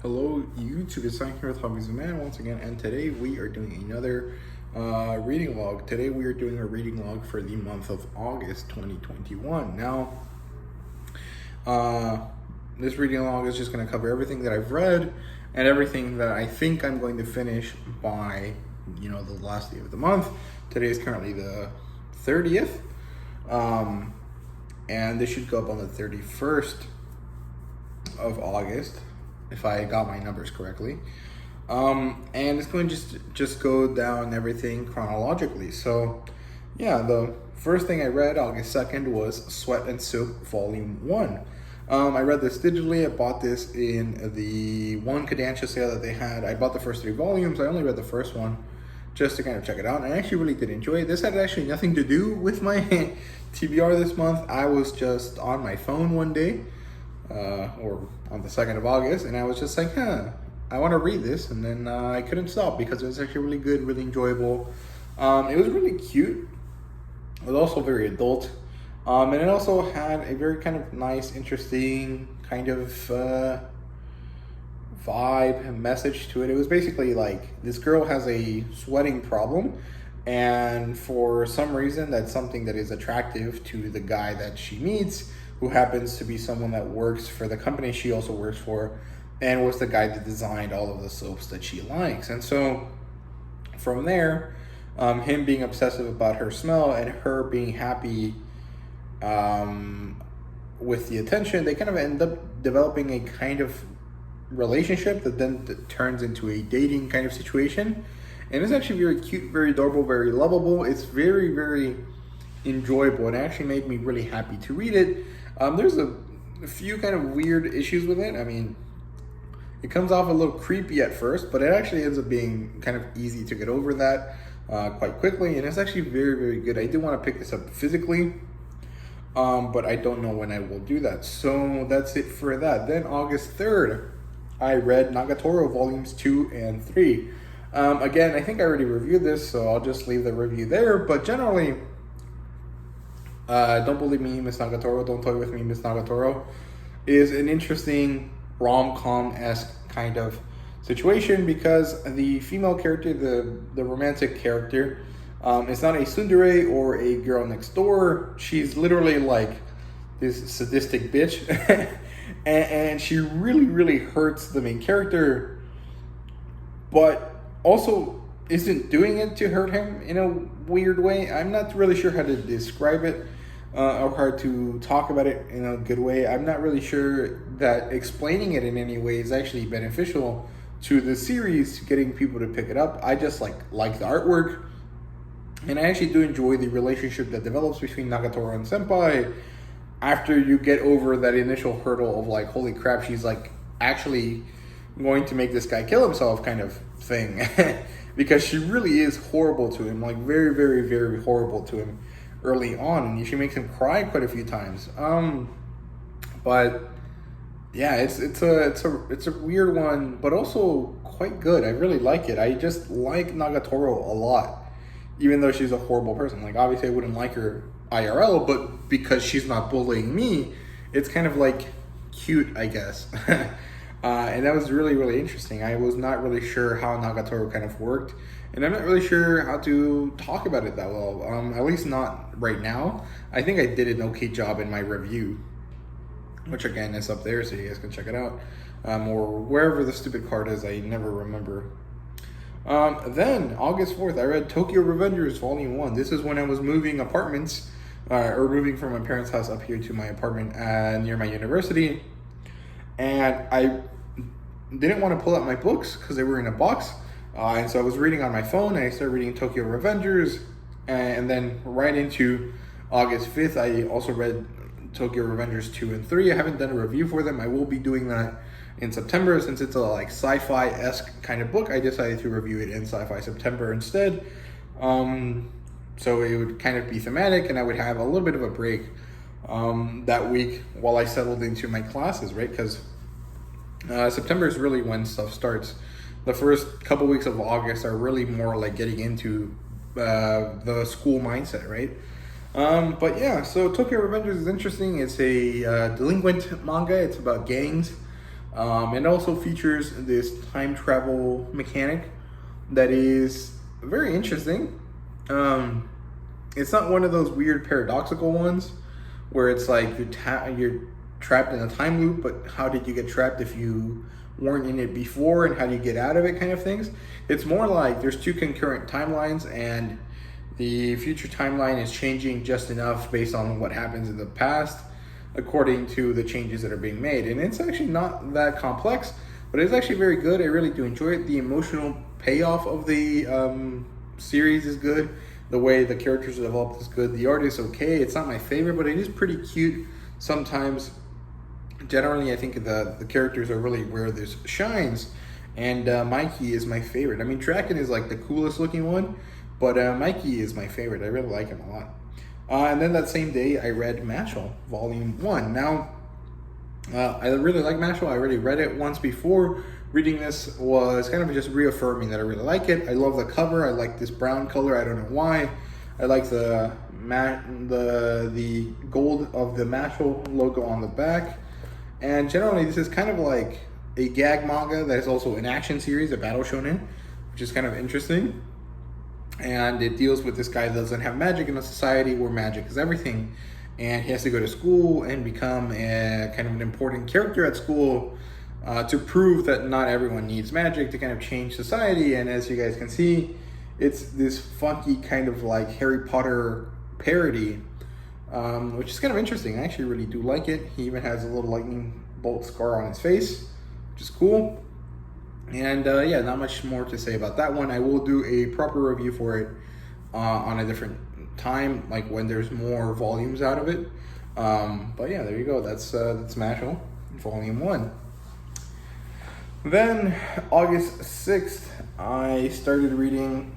Hello YouTube, it's Simon here with Hobbies of Man once again, and today we are doing another reading log. Today we are doing a reading log for the month of August 2021. Now, this reading log is just going to cover everything that I've read and everything that I think I'm going to finish by, the last day of the month. Today is currently the 30th, and this should go up on the 31st of August, if I got my numbers correctly. And it's going to just go down everything chronologically. So yeah, the first thing I read August 2nd was Sweat and Soap Volume 1. I read this digitally. I bought this in the one Kodansha sale that they had. I bought the first 3 volumes. I only read the first one just to kind of check it out. And I actually really did enjoy it. This had actually nothing to do with my TBR this month. I was just on my phone one day, or on the 2nd of August, and I was just like, I want to read this, and then I couldn't stop because it was actually really good, really enjoyable. It was really cute. It was also very adult, and it also had a very kind of nice, interesting kind of vibe and message to it. It was basically like this girl has a sweating problem, and for some reason that's something that is attractive to the guy that she meets, who happens to be someone that works for the company she also works for, and was the guy that designed all of the soaps that she likes. And so from there, him being obsessive about her smell and her being happy with the attention, they kind of end up developing a kind of relationship that then turns into a dating kind of situation. And it's actually very cute, very adorable, very lovable. It's very, very enjoyable, and it actually made me really happy to read it. There's a few kind of weird issues with it. I mean, it comes off a little creepy at first, but it actually ends up being kind of easy to get over that quite quickly, and it's actually very, very good. I do want to pick this up physically, but I don't know when I will do that. So that's it for that. Then August 3rd, I read Nagatoro Volumes 2 and 3. Again, I think I already reviewed this, so I'll just leave the review there, but generally, Don't Believe Me, Miss Nagatoro, Don't Toy With Me, Miss Nagatoro is an interesting rom-com-esque kind of situation, because the female character, the romantic character, is not a tsundere or a girl next door. She's literally like this sadistic bitch, and she really, really hurts the main character, but also isn't doing it to hurt him in a weird way. I'm not really sure how to describe it, or how to talk about it in a good way. I'm not really sure that explaining it in any way is actually beneficial to the series, getting people to pick it up. I just like the artwork, and I actually do enjoy the relationship that develops between Nagatoro and Senpai after you get over that initial hurdle of like, holy crap, she's like actually going to make this guy kill himself kind of thing. Because she really is horrible to him, like very, very, very horrible to him early on, and she makes him cry quite a few times. But yeah, it's a weird one, but also quite good. I really like it. I just like Nagatoro a lot, even though she's a horrible person. Like, obviously I wouldn't like her IRL, but because she's not bullying me, it's kind of like cute, I guess. And that was really, really interesting. I was not really sure how Nagatoro kind of worked, and I'm not really sure how to talk about it that well, at least not right now. I think I did an okay job in my review, which again is up there, so you guys can check it out, or wherever the stupid card is, I never remember. Then, August 4th, I read Tokyo Revengers Volume 1. This is when I was moving apartments, or moving from my parents' house up here to my apartment near my university. And I didn't want to pull out my books because they were in a box. And so I was reading on my phone, and I started reading Tokyo Revengers. And then right into August 5th, I also read Tokyo Revengers 2 and 3. I haven't done a review for them. I will be doing that in September. Since it's a like sci-fi-esque kind of book, I decided to review it in Sci-Fi September instead. So it would kind of be thematic, and I would have a little bit of a break that week while I settled into my classes, right? Because September is really when stuff starts. The first couple weeks of August are really more like getting into the school mindset, right? But yeah, so Tokyo Revengers is interesting. It's a delinquent manga. It's about gangs It also features this time travel mechanic that is very interesting. It's not one of those weird paradoxical ones where it's like you're trapped in a time loop, but how did you get trapped if you weren't in it before, and how do you get out of it kind of things. It's more like there's two concurrent timelines, and the future timeline is changing just enough based on what happens in the past according to the changes that are being made. And it's actually not that complex, but it's actually very good. I really do enjoy it. The emotional payoff of the series is good. The way the characters are developed is good. The art is okay. It's not my favorite, but it is pretty cute sometimes. Generally, I think the characters are really where this shines. And Mikey is my favorite. I mean, Draken is like the coolest looking one, but Mikey is my favorite. I really like him a lot. And then that same day, I read Mashal, Volume 1. Now, I really like Mashal. I already read it once before. Reading this was kind of just reaffirming that I really like it. I love the cover. I like this brown color. I don't know why. I like the gold of the Mashal logo on the back. And generally, this is kind of like a gag manga that is also an action series, a battle shonen, which is kind of interesting. And it deals with this guy that doesn't have magic in a society where magic is everything. And he has to go to school and become a kind of an important character at school to prove that not everyone needs magic to kind of change society. And as you guys can see, it's this funky kind of like Harry Potter parody, which is kind of interesting. I actually really do like it. He even has a little lightning bolt scar on his face, which is cool. And yeah, not much more to say about that one. I will do a proper review for it on a different time, like when there's more volumes out of it. But yeah, there you go. That's Mashal, Volume 1. Then, August 6th, I started reading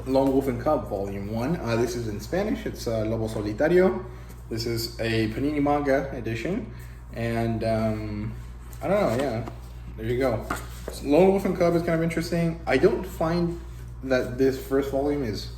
Lone Wolf and Cub, Volume 1. This is in Spanish. It's Lobo Solitario. This is a Panini Manga edition. And I don't know, yeah. There you go. So Lone Wolf and Cub is kind of interesting. I don't find that this first volume is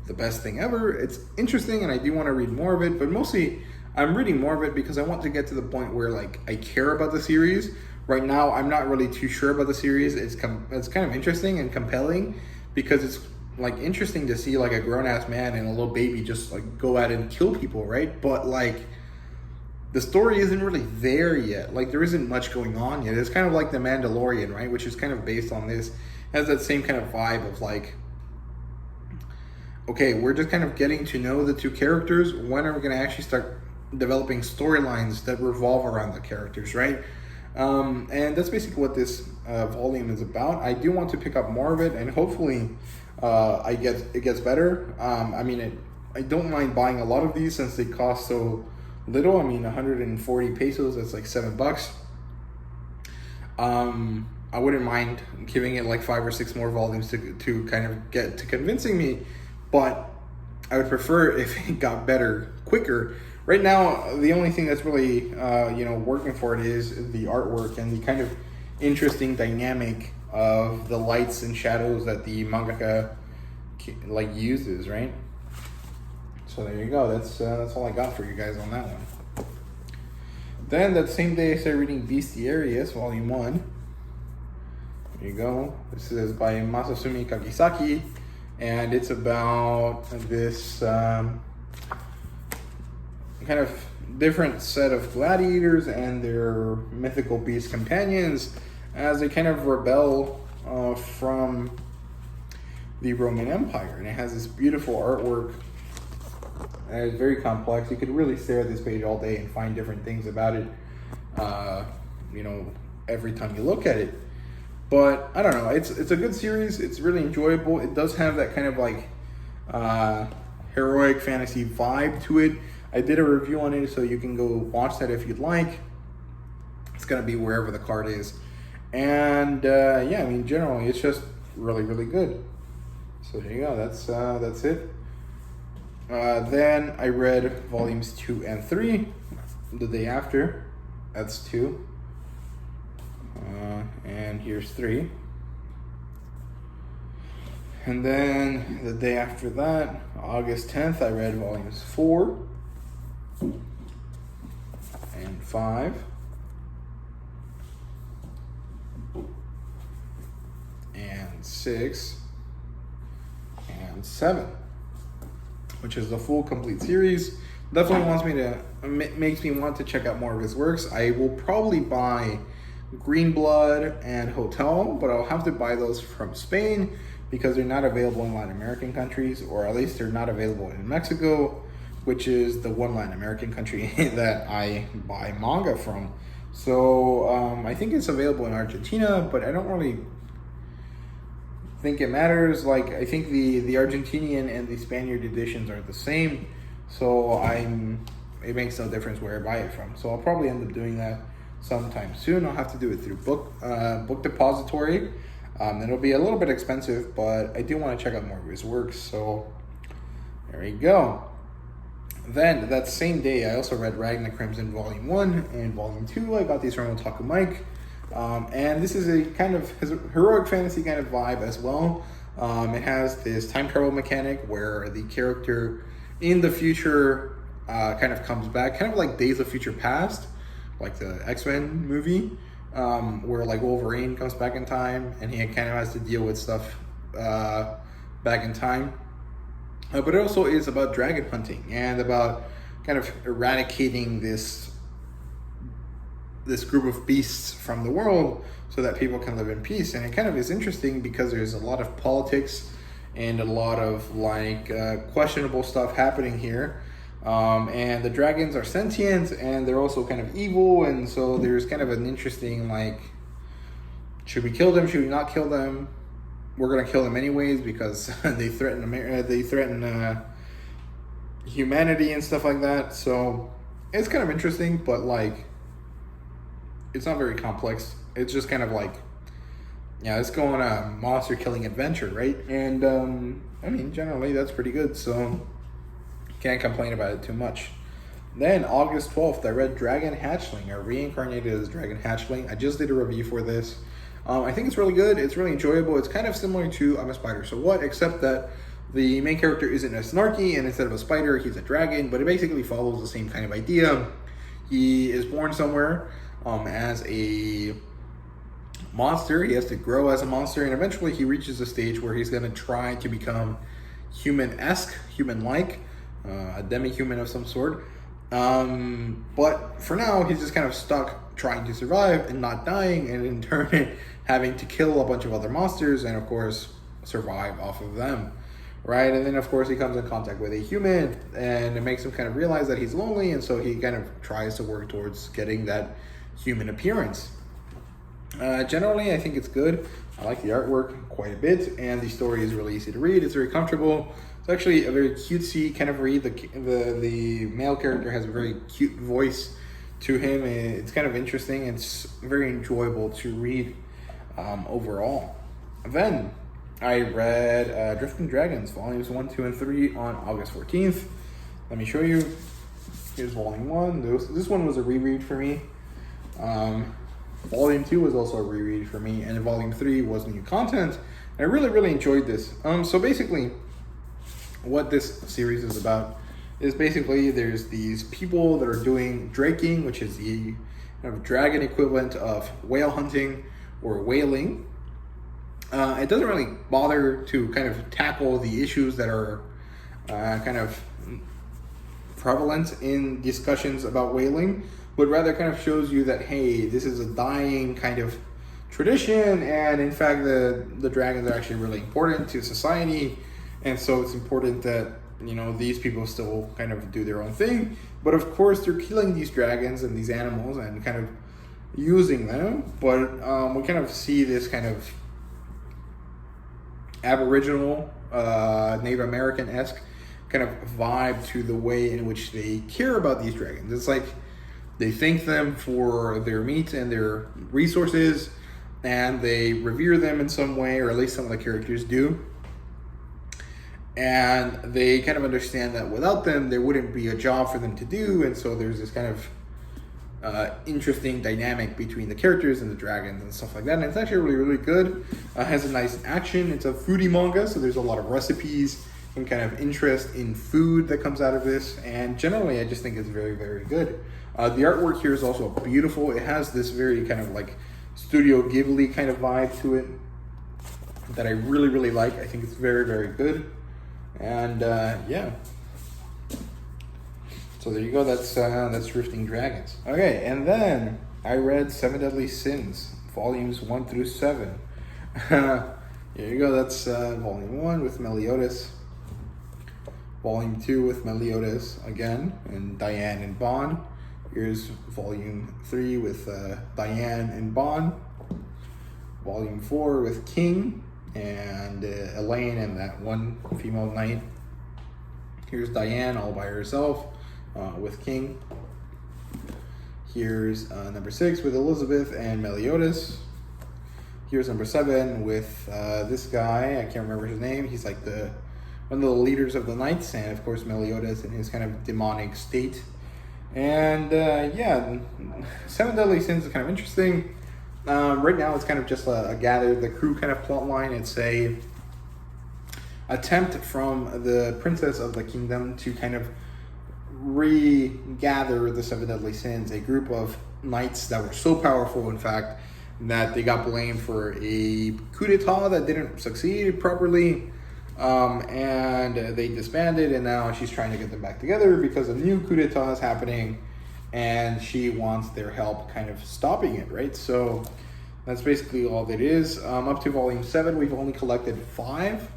the best thing ever. It's interesting and I do want to read more of it, but mostly I'm reading more of it because I want to get to the point where like I care about the series. Right now, I'm not really too sure about the series. It's kind of interesting and compelling because it's like interesting to see like a grown-ass man and a little baby just like go out and kill people, right? But like the story isn't really there yet. Like there isn't much going on yet. It's kind of like The Mandalorian, right? Which is kind of based on this. It has that same kind of vibe of like, okay, we're just kind of getting to know the two characters. When are we going to actually start developing storylines that revolve around the characters, right? And that's basically what this volume is about. I do want to pick up more of it, and hopefully it gets better. I mean, I don't mind buying a lot of these since they cost so little. I mean, 140 pesos, that's like $7. I wouldn't mind giving it like 5 or 6 more volumes to kind of get to convincing me, but I would prefer if it got better quicker. Right now, the only thing that's really working for it is the artwork and the kind of interesting dynamic of the lights and shadows that the mangaka like uses, right? So there you go. That's all I got for you guys on that one. Then that same day, I started reading Bestiarius, Volume 1. There you go. This is by Masasumi Kagisaki, and it's about this kind of different set of gladiators and their mythical beast companions as they kind of rebel from the Roman Empire. And it has this beautiful artwork. And it's very complex. You could really stare at this page all day and find different things about it, every time you look at it. But I don't know, it's a good series. It's really enjoyable. It does have that kind of like heroic fantasy vibe to it. I did a review on it, so you can go watch that if you'd like. It's gonna be wherever the card is. And yeah, I mean, generally, it's just really, really good. So there you go. That's it. Then I read volumes 2 and 3 the day after. That's 2. And here's 3. And then the day after that, August 10th, I read volumes 4 and 5. and 6 and 7, which is the full complete series. Definitely makes me want to check out more of his works. I will probably buy Green Blood and Hotel, but I'll have to buy those from Spain because they're not available in Latin American countries, or at least they're not available in Mexico, which is the one Latin American country that I buy manga from. So I think it's available in Argentina, but I don't really think it matters. Like, I think the Argentinian and the Spaniard editions are the same, so it makes no difference where I buy it from. So I'll probably end up doing that sometime soon. I'll have to do it through Book Depository. It'll be a little bit expensive, but I do want to check out more of his works. So there we go. Then that same day, I also read Ragna Crimson Volume 1 and Volume 2. I got these from Otaku Mike. And this is a kind of heroic fantasy kind of vibe as well. It has this time travel mechanic where the character in the future kind of comes back, kind of like Days of Future Past, like the X-Men movie, where like Wolverine comes back in time and he kind of has to deal with stuff back in time. But it also is about dragon hunting and about kind of eradicating this group of beasts from the world so that people can live in peace. And it kind of is interesting because there's a lot of politics and a lot of like questionable stuff happening here. And the dragons are sentient and they're also kind of evil. And so there's kind of an interesting, like, should we kill them? Should we not kill them? We're going to kill them anyways because they threaten humanity and stuff like that. So it's kind of interesting, but like, it's not very complex. It's just kind of like, yeah, let's go on a monster killing adventure, right? And I mean, generally that's pretty good, so can't complain about it too much. Then August 12th, I read Dragon Hatchling, or Reincarnated as Dragon Hatchling. I just did a review for this. I think it's really good. It's really enjoyable. It's kind of similar to I'm a Spider, So What, except that the main character isn't as snarky, and instead of a spider, he's a dragon, but it basically follows the same kind of idea. He is born somewhere as a monster. He has to grow as a monster, and eventually he reaches a stage where he's going to try to become human-esque, human-like, a demi-human of some sort. But for now, he's just kind of stuck trying to survive and not dying, and in turn having to kill a bunch of other monsters and, of course, survive off of them. Right? And then, of course, he comes in contact with a human, and it makes him kind of realize that he's lonely, and so he kind of tries to work towards getting that human appearance. Generally, I think it's good. I like the artwork quite a bit, and the story is really easy to read. It's very comfortable. It's actually a very cutesy kind of read. The male character has a very cute voice to him. It's kind of interesting. It's very enjoyable to read overall. Then I read Drifting Dragons, Volumes 1, 2, and 3 on August 14th. Let me show you. Here's Volume 1. This one was a reread for me. Volume 2 was also a reread for me, and Volume 3 was new content. I really, really enjoyed this. So basically, what this series is about is basically there's these people that are doing draking, which is the kind of dragon equivalent of whale hunting or whaling. It doesn't really bother to kind of tackle the issues that are kind of prevalent in discussions about whaling, but rather kind of shows you that, hey, this is a dying kind of tradition, and in fact the dragons are actually really important to society, and so it's important that, you know, these people still kind of do their own thing, but of course they're killing these dragons and these animals and kind of using them, but we kind of see this kind of Aboriginal, Native American-esque kind of vibe to the way in which they care about these dragons. It's like they thank them for their meat and their resources, and they revere them in some way, or at least some of the characters do. And they kind of understand that without them, there wouldn't be a job for them to do, and so there's this kind of interesting dynamic between the characters and the dragons and stuff like that. And it's actually really, really good. It has a nice action. It's a foodie manga, so there's a lot of recipes and kind of interest in food that comes out of this. And generally, I just think it's very, very good. The artwork here is also beautiful. It has this very kind of like Studio Ghibli kind of vibe to it. that I really, really like. I think it's very, very good. And yeah. So there you go. That's Drifting Dragons. Okay, and then I read Seven Deadly Sins, volumes 1 through 7. Here you go. That's volume 1 with Meliodas. Volume 2 with Meliodas again, and Diane and Bond. Here's volume 3 with Diane and Bond. Volume 4 with King and Elaine and that one female knight. Here's Diane all by herself with King. Here's number 6 with Elizabeth and Meliodas. Here's number 7 with this guy. I can't remember his name. He's like one of the leaders of the knights, and of course Meliodas in his kind of demonic state. And yeah, Seven Deadly Sins is kind of interesting. Right now it's kind of just a gather the crew kind of plot line. It's a attempt from the princess of the kingdom to kind of regather the Seven Deadly Sins, a group of knights that were so powerful, in fact, that they got blamed for a coup d'etat that didn't succeed properly, and they disbanded, and now she's trying to get them back together because a new coup d'etat is happening, and she wants their help kind of stopping it, right? So that's basically all that is. Up to volume 7, we've only collected 5.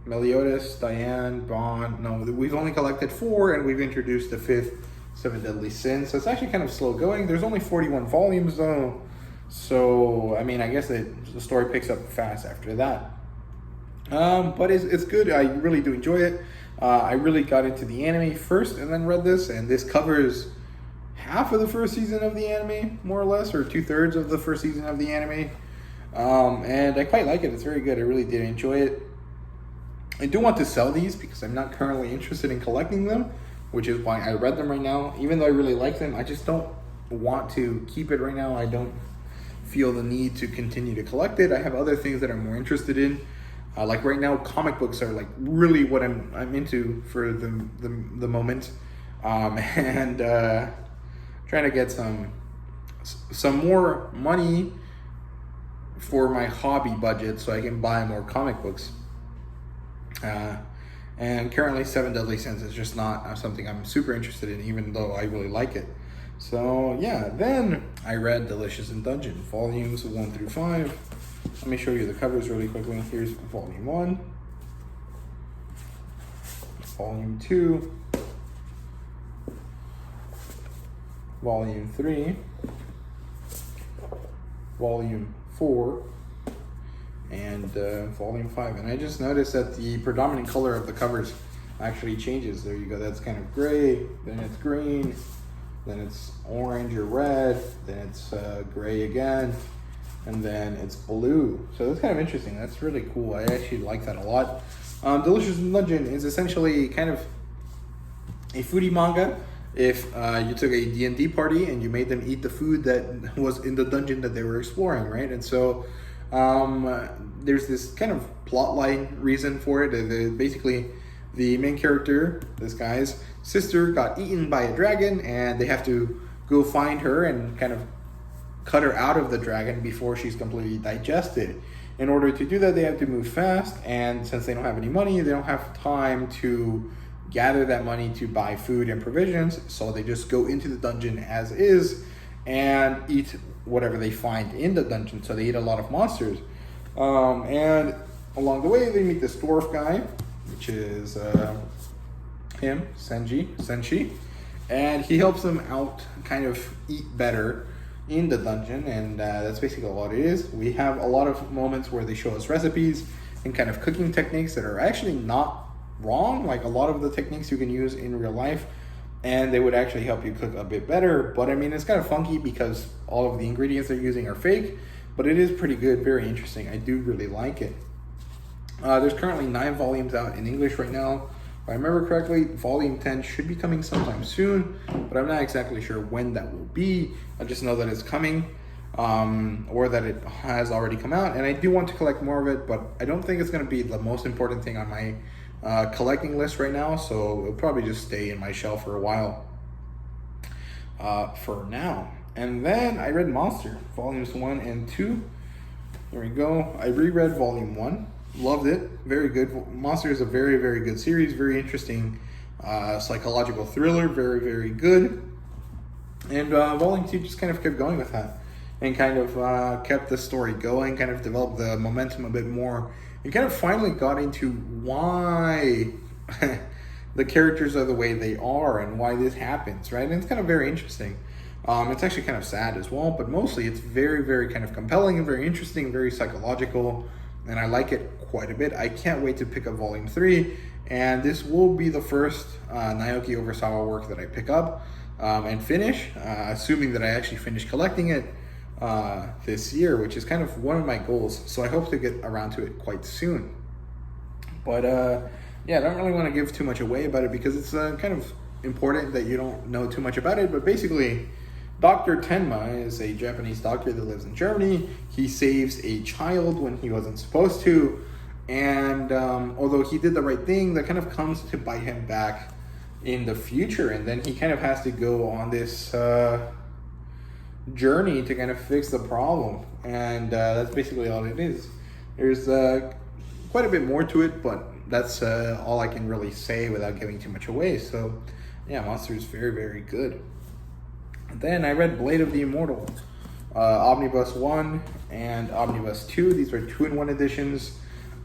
Meliodas, Diane, Bond. No, we've only collected 4, and we've introduced the 5th, Seven Deadly Sins. So it's actually kind of slow going. There's only 41 volumes though. So, I mean, I guess the story picks up fast after that. But it's good. I really do enjoy it. I really got into the anime first and then read this, and this covers half of the first season of the anime, more or less, or 2/3 of the first season of the anime. And I quite like it. It's very good. I really did enjoy it. I do want to sell these because I'm not currently interested in collecting them, which is why I read them right now. Even though I really like them, I just don't want to keep it right now. I don't feel the need to continue to collect it. I have other things that I'm more interested in. Like right now, comic books are like really what I'm into for the moment, and trying to get some more money for my hobby budget so I can buy more comic books. And currently, Seven Deadly Sins is just not something I'm super interested in, even though I really like it. So yeah, then I read Delicious in Dungeon, volumes 1 through 5. Let me show you the covers really quickly. Here's volume 1, volume 2, volume 3, volume 4, and volume 5. And I just noticed that the predominant color of the covers actually changes. There you go. That's kind of gray, then it's green, then it's orange or red, then it's gray again, and then it's blue. So that's kind of interesting. That's really cool. I actually like that a lot. Delicious in Dungeon is essentially kind of a foodie manga. If you took a D&D party and you made them eat the food that was in the dungeon that they were exploring, right? And so there's this kind of plot line reason for it. Basically, the main character, this guy's sister, got eaten by a dragon, and they have to go find her and kind of cut her out of the dragon before she's completely digested. In order to do that, they have to move fast, and since they don't have any money, they don't have time to gather that money to buy food and provisions, so they just go into the dungeon as is and eat whatever they find in the dungeon. So they eat a lot of monsters. And along the way, they meet this dwarf guy, which is him, Senshi, and he helps them out kind of eat better in the dungeon, and that's basically all it is. We have a lot of moments where they show us recipes and kind of cooking techniques that are actually not wrong, like a lot of the techniques you can use in real life, and they would actually help you cook a bit better. But I mean, it's kind of funky because all of the ingredients they're using are fake, but it is pretty good, very interesting. I do really like it. There's currently 9 volumes out in English right now. If I remember correctly, volume 10 should be coming sometime soon, but I'm not exactly sure when that will be. I just know that it's coming, or that it has already come out, and I do want to collect more of it, but I don't think it's going to be the most important thing on my collecting list right now, so it'll probably just stay in my shelf for a while for now. And then I read Monster, volumes 1 and 2. Here we go. I reread Volume 1. Loved it. Very good. Monster is a very, very good series. Very interesting psychological thriller. Very, very good. And Volume 2 just kind of kept going with that. And kind of kept the story going. Kind of developed the momentum a bit more. And kind of finally got into why the characters are the way they are. And why this happens, right? And it's kind of very interesting. It's actually kind of sad as well, but mostly it's very, very kind of compelling and very interesting, very psychological, and I like it quite a bit. I can't wait to pick up Volume 3, and this will be the first Naoki Urasawa work that I pick up and finish, assuming that I actually finish collecting it this year, which is kind of one of my goals, so I hope to get around to it quite soon. But yeah, I don't really want to give too much away about it because it's kind of important that you don't know too much about it, but basically Dr. Tenma is a Japanese doctor that lives in Germany. He saves a child when he wasn't supposed to, and although he did the right thing, that kind of comes to bite him back in the future, and then he kind of has to go on this journey to kind of fix the problem, and that's basically all it is. There's quite a bit more to it, but that's all I can really say without giving too much away. So yeah, Monster is very, very good. Then I read Blade of the Immortal, Omnibus 1 and Omnibus 2. These are 2-in-1 editions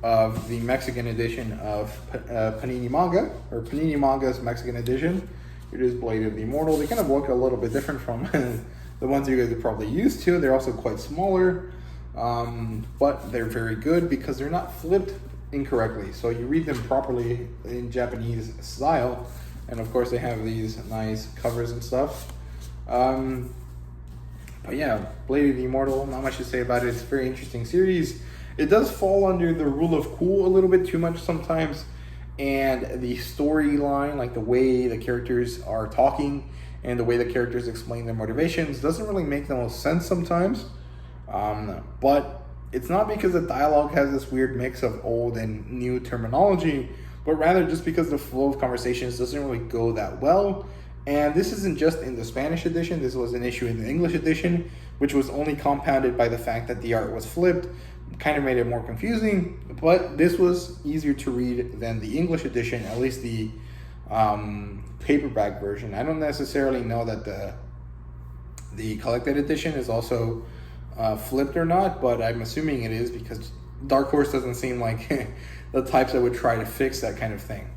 of the Mexican edition of Panini Manga, or Panini Manga's Mexican edition. It is Blade of the Immortal. They kind of look a little bit different from the ones you guys are probably used to. They're also quite smaller, but they're very good because they're not flipped incorrectly. So you read them properly in Japanese style, and of course they have these nice covers and stuff. But yeah, Blade of the Immortal, not much to say about it. It's a very interesting series. It does fall under the rule of cool a little bit too much sometimes, and the storyline, like the way the characters are talking and the way the characters explain their motivations, doesn't really make the most sense sometimes. But it's not because the dialogue has this weird mix of old and new terminology, but rather just because the flow of conversations doesn't really go that well. And this isn't just in the Spanish edition, this was an issue in the English edition, which was only compounded by the fact that the art was flipped. Kind of made it more confusing, but this was easier to read than the English edition, at least the paperback version. I don't necessarily know that the collected edition is also flipped or not, but I'm assuming it is because Dark Horse doesn't seem like the types that would try to fix that kind of thing.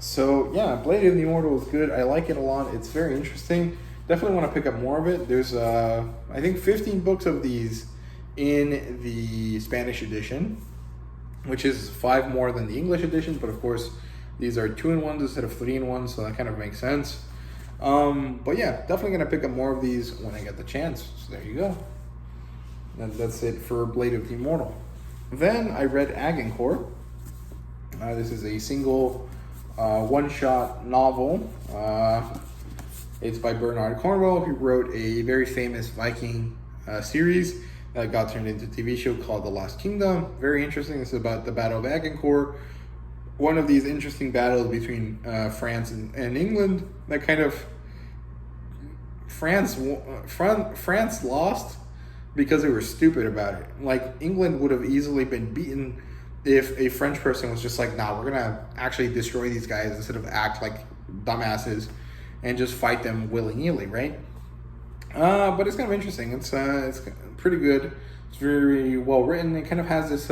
So yeah, Blade of the Immortal is good. I like it a lot. It's very interesting. Definitely want to pick up more of it. There's I think 15 books of these in the Spanish edition, which is 5 more than the English edition, but of course these are 2-in-1s instead of 3-in-1s, so that kind of makes sense. But yeah, definitely gonna pick up more of these when I get the chance. So there you go. That's it for Blade of the Immortal. Then I read Agincourt. This is a single one-shot novel. It's by Bernard Cornwell, who wrote a very famous Viking series that got turned into a TV show called The Last Kingdom. Very interesting. This is about the Battle of Agincourt, one of these interesting battles between France and England. That kind of France lost because they were stupid about it. Like, England would have easily been beaten if a French person was just like, nah, we're gonna actually destroy these guys instead of act like dumbasses and just fight them willy-nilly, right? But it's kind of interesting. It's pretty good. It's very well written. It kind of has this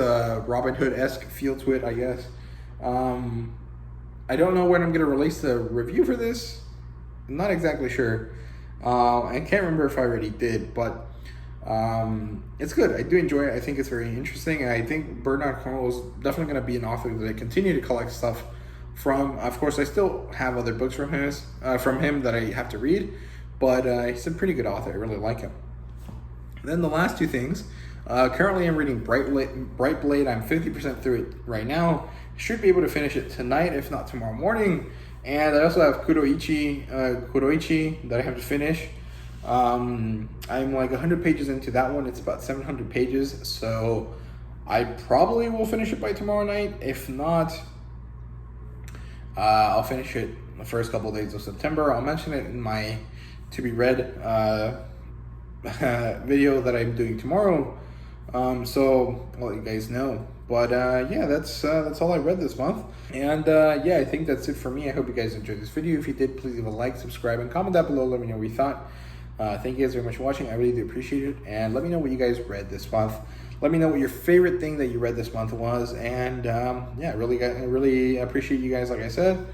Robin Hood-esque feel to it, I guess. I don't know when I'm gonna release the review for this. I'm not exactly sure. I can't remember if I already did, but it's good. I do enjoy it. I think it's very interesting, and I think Bernard Cornwell is definitely going to be an author that I continue to collect stuff from. Of course, I still have other books from him that I have to read, but he's a pretty good author. I really like him. Then the last 2 things. Currently, I'm reading Brightblade. I'm 50% through it right now. Should be able to finish it tonight, if not tomorrow morning. And I also have Kuroichi that I have to finish. I'm like 100 pages into that one. It's about 700 pages, so I probably will finish it by tomorrow night. If not, I'll finish it the first couple of days of September. I'll mention it in my to be read video that I'm doing tomorrow. So I'll let you guys know. But yeah, that's all I read this month. And yeah, I think that's it for me. I hope you guys enjoyed this video. If you did, please leave a like, subscribe, and comment down below. Let me know what you thought. Thank you guys very much for watching. I really do appreciate it. And let me know what you guys read this month. Let me know what your favorite thing that you read this month was. And yeah, I really appreciate you guys, like I said.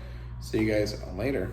See you guys later.